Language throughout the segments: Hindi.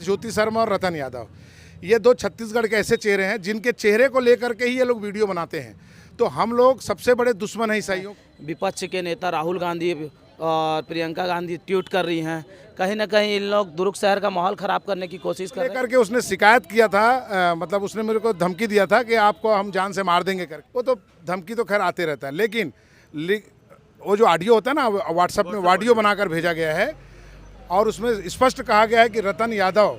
जैसे ज्योति शर्मा और रतन यादव, ये दो छत्तीसगढ़ के ऐसे चेहरे हैं जिनके चेहरे को लेकर के ही ये लोग वीडियो बनाते हैं। तो हम लोग सबसे बड़े दुश्मन हैं ईसाइयों। विपक्ष के नेता राहुल गांधी और प्रियंका गांधी ट्वीट कर रही हैं, कहीं ना कहीं इन लोग दुर्ग शहर का माहौल खराब करने की कोशिश कर रहे हैं। लेकर के उसने शिकायत किया था, मतलब उसने मेरे को धमकी दिया था कि आपको हम जान से मार देंगे करके। वो तो धमकी तो खैर आते रहता है, लेकिन वो जो ऑडियो होता है ना, व्हाट्सएप में ऑडियो बनाकर भेजा गया है और उसमें स्पष्ट कहा गया है कि रतन यादव,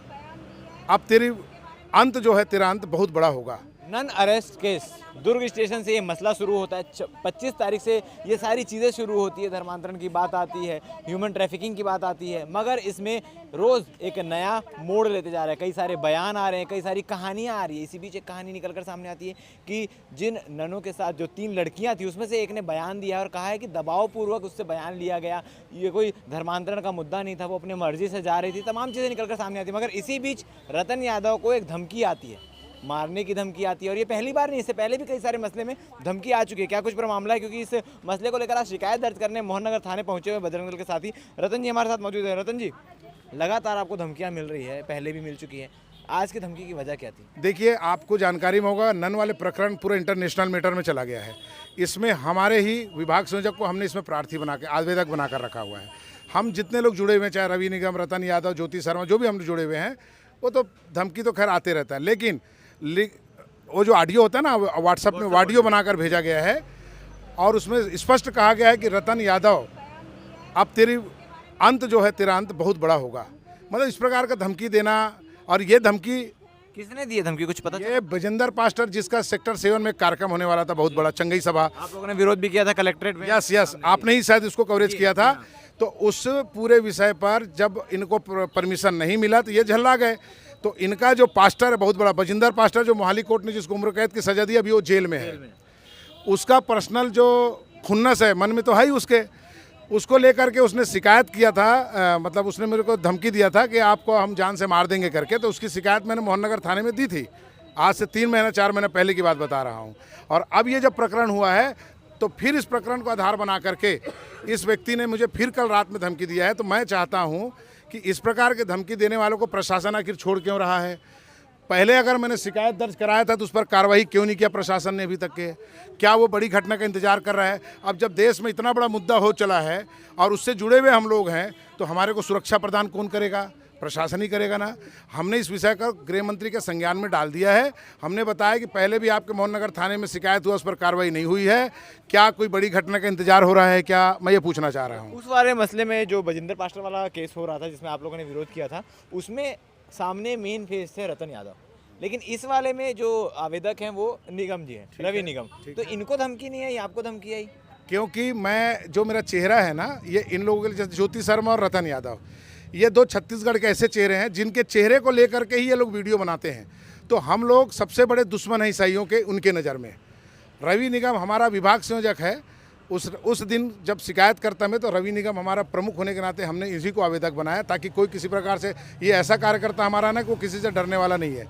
अब तेरा अंत बहुत बड़ा होगा। नन अरेस्ट केस दुर्ग स्टेशन से ये मसला शुरू होता है। 25 तारीख से ये सारी चीज़ें शुरू होती है। धर्मांतरण की बात आती है, ह्यूमन ट्रैफिकिंग की बात आती है, मगर इसमें रोज़ एक नया मोड़ लेते जा रहा है। कई सारे बयान आ रहे हैं, कई सारी कहानियाँ आ रही है। इसी बीच एक कहानी निकल कर सामने आती है कि जिन ननों के साथ जो 3 लड़कियाँ थी उसमें से एक ने बयान दिया और कहा है कि दबावपूर्वक उससे बयान लिया गया, ये कोई धर्मांतरण का मुद्दा नहीं था, वो अपनी मर्जी से जा रही थी। तमाम चीज़ें निकल कर सामने आती है, मगर इसी बीच रतन यादव को एक धमकी आती है, मारने की धमकी आती है। और ये पहली बार नहीं, इससे पहले भी कई सारे मसले में धमकी आ चुकी है। क्या कुछ पूरा मामला है, क्योंकि इस मसले को लेकर आज शिकायत दर्ज करने मोहन नगर थाने पहुंचे हुए बजरंग दल के साथी रतन जी हमारे साथ मौजूद है। रतन जी, लगातार आपको धमकियां मिल रही है, पहले भी मिल चुकी है, आज की धमकी की वजह क्या थी? देखिए, आपको जानकारी में होगा, नन वाले प्रकरण पूरे इंटरनेशनल मैटर में चला गया है। इसमें हमारे ही विभाग संयोजक को हमने इसमें प्रार्थी बना के, आवेदक बनाकर रखा हुआ है। हम जितने लोग जुड़े हुए हैं, चाहे रवि निगम, रतन यादव, ज्योति शर्मा, जो भी हम जुड़े हुए हैं, वो तो धमकी तो खैर आते रहता है, लेकिन वो जो ऑडियो होता है ना, व्हाट्सएप में ऑडियो बनाकर भेजा गया है और उसमें स्पष्ट कहा गया है कि रतन यादव, अब तेरा अंत बहुत बड़ा होगा। मतलब इस प्रकार का धमकी देना। और ये धमकी किसने दी है धमकी, कुछ पता? ये बजेंद्र पास्टर, जिसका सेक्टर 7 में कार्यक्रम होने वाला था, बहुत बड़ा चंगई सभा, आप लोगों ने विरोध भी किया था कलेक्ट्रेट में। यस, आपने ही शायद इसको कवरेज किया था। तो उस पूरे विषय पर जब इनको परमिशन नहीं मिला तो ये झल्ला गए। तो इनका जो पास्टर है, बहुत बड़ा बजिंदर पास्टर, जो मोहाली कोर्ट ने जिसको उम्र कैद की सजा दी, अभी वो जेल में है, उसका पर्सनल जो खुन्नस है मन में तो है ही उसको लेकर के उसने शिकायत किया था। मतलब उसने मेरे को धमकी दिया था कि आपको हम जान से मार देंगे करके। तो उसकी शिकायत मैंने मोहन नगर थाने में दी थी, आज से 3 महीने 4 महीने पहले की बात बता रहा हूँ। और अब ये जब प्रकरण हुआ है, तो फिर इस प्रकरण को आधार बना करके इस व्यक्ति ने मुझे फिर कल रात में धमकी दिया है। तो मैं चाहता हूँ कि इस प्रकार के धमकी देने वालों को प्रशासन आखिर छोड़ क्यों रहा है? पहले अगर मैंने शिकायत दर्ज कराया था तो उस पर कार्रवाई क्यों नहीं किया प्रशासन ने अभी तक के? क्या वो बड़ी घटना का इंतजार कर रहा है? अब जब देश में इतना बड़ा मुद्दा हो चला है और उससे जुड़े हुए हम लोग हैं, तो हमारे को सुरक्षा प्रदान कौन करेगा? प्रशासन ही करेगा ना। हमने इस विषय का गृह मंत्री के संज्ञान में डाल दिया है। हमने बताया कि पहले भी आपके मोहन नगर थाने में शिकायत हुआ, उस पर कार्रवाई नहीं हुई है। क्या कोई बड़ी घटना का इंतजार हो रहा है क्या? मैं ये पूछना चाह रहा हूँ। उस वाले मसले में जो बजिंदर पास्टर वाला केस हो रहा था, जिसमें आप लोगों ने विरोध किया था, उसमें सामने मेन फेस थे रतन यादव, लेकिन इस वाले में जो आवेदक हैं वो निगम जी हैं, रवि निगम। तो इनको धमकी नहीं आई, आपको धमकी आई? क्योंकि मैं, जो मेरा चेहरा है ना, ये इन लोगों के लिए, जैसे ज्योति शर्मा और रतन यादव, ये दो छत्तीसगढ़ के ऐसे चेहरे हैं जिनके चेहरे को लेकर के ही ये लोग वीडियो बनाते हैं। तो हम लोग सबसे बड़े दुश्मन हैं ईसाइयों के, उनके नज़र में। रवि निगम हमारा विभाग संयोजक है। उस दिन जब शिकायत करता मैं, तो रवि निगम हमारा प्रमुख होने के नाते हमने इसी को आवेदक बनाया, ताकि कोई किसी प्रकार से, ये ऐसा कार्यकर्ता हमारा ना कि वो किसी से डरने वाला नहीं है।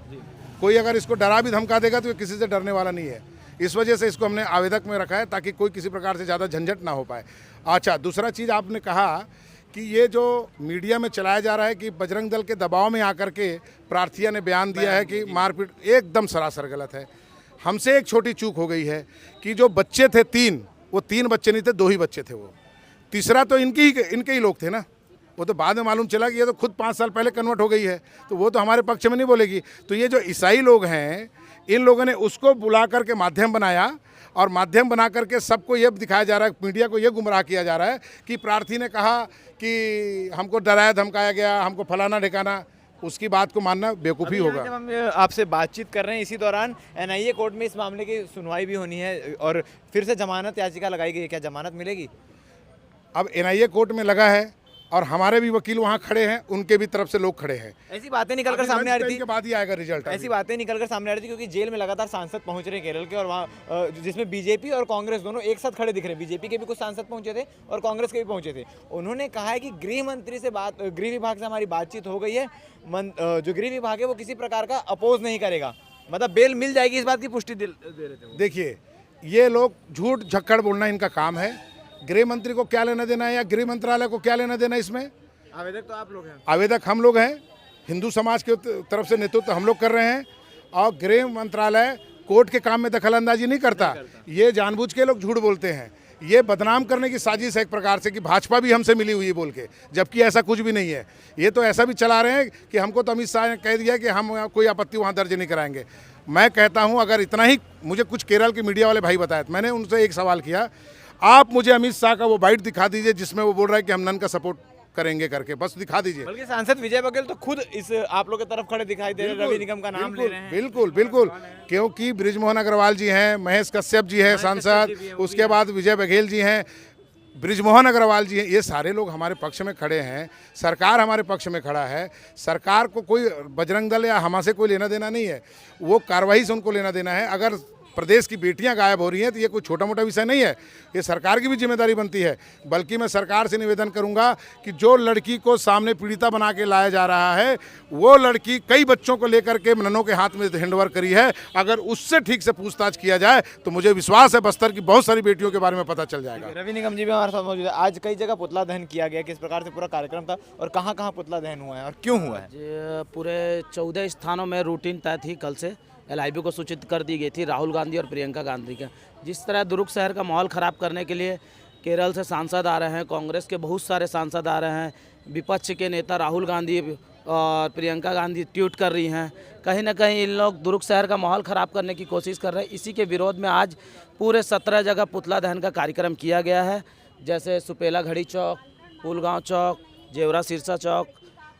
कोई अगर इसको डरा भी धमका देगा तो ये किसी से डरने वाला नहीं है। इस वजह से इसको हमने आवेदक में रखा है, ताकि कोई किसी प्रकार से ज़्यादा झंझट ना हो पाए। अच्छा, दूसरा चीज़ आपने कहा कि ये जो मीडिया में चलाया जा रहा है कि बजरंग दल के दबाव में आकर के प्रार्थिया ने बयान दिया है कि मारपीट, एकदम सरासर गलत है। हमसे एक छोटी चूक हो गई है कि जो बच्चे थे 3, वो 3 बच्चे नहीं थे, 2 ही बच्चे थे। वो तीसरा तो इनके ही लोग थे ना। वो तो बाद में मालूम चला कि ये तो खुद 5 साल पहले कन्वर्ट हो गई है, तो वो तो हमारे पक्ष में नहीं बोलेगी। तो ये जो ईसाई लोग हैं, इन लोगों ने उसको बुला करके माध्यम बनाया, और माध्यम बना करके सबको ये दिखाया जा रहा है, मीडिया को ये गुमराह किया जा रहा है कि प्रार्थी ने कहा कि हमको डराया धमकाया गया, हमको फलाना ठिकाना। उसकी बात को मानना बेवकूफ़ी होगा। जब हम आपसे बातचीत कर रहे हैं, इसी दौरान NIA कोर्ट में इस मामले की सुनवाई भी होनी है और फिर से जमानत याचिका लगाई गई है। क्या जमानत मिलेगी? अब NIA कोर्ट में लगा है और हमारे भी वकील वहाँ खड़े हैं, उनके भी तरफ से लोग खड़े हैं। ऐसी बातें निकलकर सामने आ रही थी, के बाद ही आएगा रिजल्ट। ऐसी बातें निकलकर सामने आ रही थी क्योंकि जेल में लगातार सांसद पहुंच रहे केरल के, और वहाँ जिसमें बीजेपी और कांग्रेस दोनों एक साथ खड़े दिख रहे हैं। बीजेपी के भी कुछ सांसद पहुंचे थे और कांग्रेस के भी पहुंचे थे। उन्होंने कहा है कि गृह मंत्री से गृह विभाग से हमारी बातचीत हो गई है, जो गृह विभाग है वो किसी प्रकार का अपोज नहीं करेगा, मतलब बेल मिल जाएगी, इस बात की पुष्टि दे रहे थे। देखिए, ये लोग झूठ झक्कड़ बोलना इनका काम है। गृह मंत्री को क्या लेना देना है, या गृह मंत्रालय को क्या लेना देना इसमें? आवेदक तो आप लोग हैं। आवेदक हम लोग हैं। हिंदू समाज के तरफ से नेतृत्व हम लोग कर रहे हैं और गृह मंत्रालय कोर्ट के काम में दखल अंदाजी नहीं करता। ये जानबूझ के लोग झूठ बोलते हैं, ये बदनाम करने की साजिश है एक प्रकार से कि भाजपा भी हमसे मिली हुई है बोल के, जबकि ऐसा कुछ भी नहीं है। ये तो ऐसा भी चला रहे हैं कि हमको तो अमित शाह ने कह दिया कि हम कोई आपत्ति वहाँ दर्ज नहीं कराएंगे। मैं कहता हूँ अगर इतना ही, मुझे कुछ केरल के मीडिया वाले भाई बताया, मैंने उनसे एक सवाल किया, आप मुझे अमित शाह का वो बाइट दिखा दीजिए जिसमें वो बोल रहा है कि हम नन का सपोर्ट करेंगे करके, बस दिखा दीजिए। बल्कि सांसद विजय बघेल तो खुद इस आप लोग की तरफ खड़े दिखाई दे रहे हैं, रवि निगम का नाम ले रहे हैं। बिल्कुल बिल्कुल, क्योंकि बृजमोहन अग्रवाल जी हैं, महेश कश्यप जी हैं सांसद, उसके बाद विजय बघेल जी हैं, बृजमोहन अग्रवाल जी हैं, ये सारे लोग हमारे पक्ष में खड़े हैं। सरकार हमारे पक्ष में खड़ा है। सरकार को कोई बजरंग दल या हमसे कोई लेना देना नहीं है, वो कार्रवाई से उनको लेना देना है। अगर प्रदेश की बेटियां गायब हो रही हैं तो ये कोई छोटा मोटा विषय नहीं है, ये सरकार की भी जिम्मेदारी बनती है। बल्कि मैं सरकार से निवेदन करूंगा कि जो लड़की को सामने पीड़िता बना के लाया जा रहा है, वो लड़की कई बच्चों को लेकर के ननों के हाथ में हैंडओवर करी है। अगर उससे ठीक से पूछताछ किया जाए तो मुझे विश्वास है बस्तर की बहुत सारी बेटियों के बारे में पता चल जाएगा। रवि निगम जी भी हमारे साथ मौजूद है। आज कई जगह पुतला दहन किया गया, किस प्रकार से पूरा कार्यक्रम था और कहाँ कहाँ पुतला दहन हुआ है और क्यों हुआ है? आज पूरे 14 स्थानों में रूटीन तय थी। कल से LIB को सूचित कर दी गई थी राहुल गांधी और प्रियंका गांधी का। जिस तरह दुर्ग शहर का माहौल ख़राब करने के लिए केरल से सांसद आ रहे हैं, कांग्रेस के बहुत सारे सांसद आ रहे हैं, विपक्ष के नेता राहुल गांधी और प्रियंका गांधी ट्वीट कर रही हैं, कहीं ना कहीं इन लोग दुर्ग शहर का माहौल ख़राब करने की कोशिश कर रहे हैं। इसी के विरोध में आज पूरे 17 जगह पुतला दहन का कार्यक्रम किया गया है। जैसे सुपेला घड़ी चौक, पुलगांव चौक, जेवरा सिरसा चौक,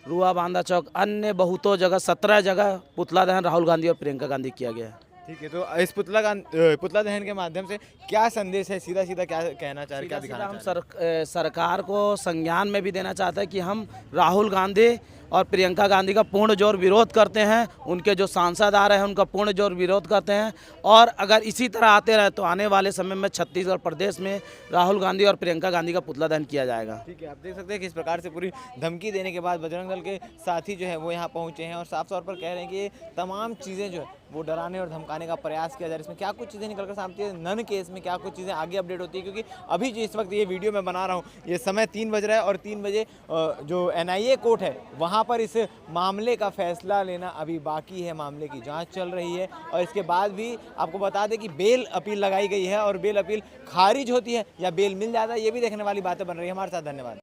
रुआ बांदा चौक, अन्य बहुतों जगह 17 जगह पुतला दहन राहुल गांधी और प्रियंका गांधी किया गया है। ठीक है, तो इस पुतला दहन के माध्यम से क्या संदेश है, सीधा सीधा क्या कहना चाह रहे हैं, क्या दिखाना हम सरकार को संज्ञान में भी देना चाहते हैं कि हम राहुल गांधी और प्रियंका गांधी का पूर्ण जोर विरोध करते हैं। उनके जो सांसद आ रहे हैं उनका पूर्ण जोर विरोध करते हैं और अगर इसी तरह आते रहे तो आने वाले समय में छत्तीसगढ़ प्रदेश में राहुल गांधी और प्रियंका गांधी का पुतला दहन किया जाएगा। ठीक है, आप देख सकते हैं कि इस प्रकार से पूरी धमकी देने के बाद बजरंग दल के साथी जो है वो यहाँ पहुँचे हैं और साफ तौर पर कह रहे हैं कि ये तमाम चीज़ें जो है वो डराने और धमकाने का प्रयास किया जा रहा है। इसमें क्या कुछ चीज़ें निकल कर सामने है, नन केस में क्या कुछ चीज़ें आगे अपडेट होती है, क्योंकि अभी जो इस वक्त ये वीडियो मैं बना रहा हूँ ये समय 3 बज रहा है और 3 बजे जो NIA कोर्ट है वहाँ पर इस मामले का फैसला लेना अभी बाकी है। मामले की जांच चल रही है और इसके बाद भी आपको बता दें कि बेल अपील लगाई गई है और बेल अपील खारिज होती है या बेल मिल जाता है, ये भी देखने वाली बातें बन रही है। हमारे साथ धन्यवाद।